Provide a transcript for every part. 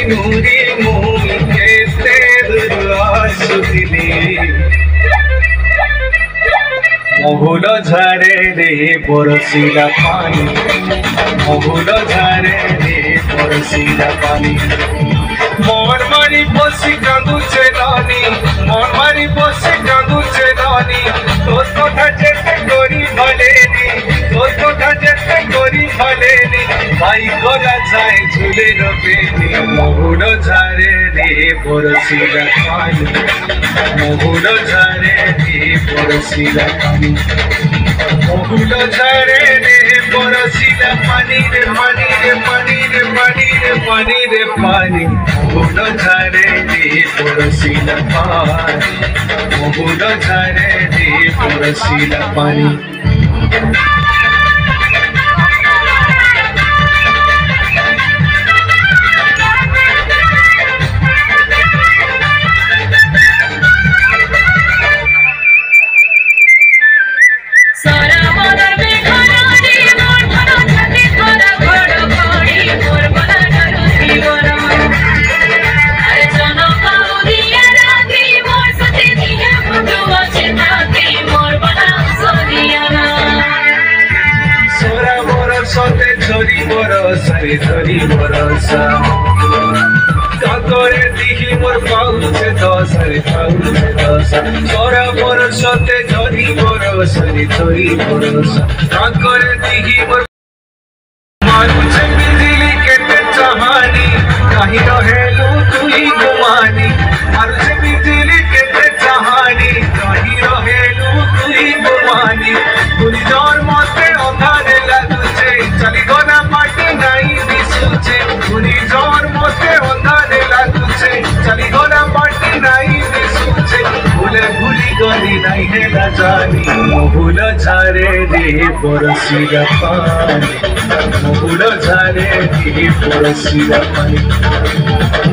नूरी मुई केते दुआसुदिली महुल झारे रे बरसिला पानी महुल झारे रे बरसिला पानी मन मारी बसी कांदुचे नानी मन मारी बसी कांदुचे नानी तोर कथा जेते करी भलेनी तोर कथा जेते करी भलेनी भाई गला जाए झूले रबेनी महुल झारे रे बरसिला पानी महुल झारे रे बरसिला पानी महुल झारे रे बरसिला पानी रे पानी रे पानी रे पानी रे पानी रे पानी महुल झारे रे बरसिला पानी महुल झारे रे बरसिला पानी झरी बरसा काकरे दिही मोर पाउछे दस रे पाउछे दस छोरा बरसते झरी बरसा रे झरी बरसा काकरे दिही मोर मारुछे बिजली केते चाहानी कहीं रहेलु तुई गुमानी मारुछे बिजली केते चाहानी कहीं रहेलु तुई गुमानी तुरी जोर मते अंधारे लागुछे चली गोना पाटी नहीं दिसुछे तुरी जोर मते अंधारे लागुछे चली गोना पाटी नहीं दिसुछे भूले भूली गली नहीं हेला जानी महुल झारे रे बरसिला पानी महुल झारे रे बरसिला पानी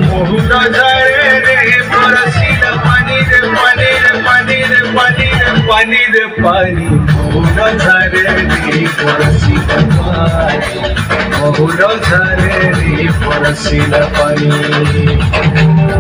महुल झारे रे बरसिला पानी रे पानी रे पानी रे पानी रे पानी रे पानी महुल झारे रे बरसिला पानी महुल झारे रे बरसिला पानी।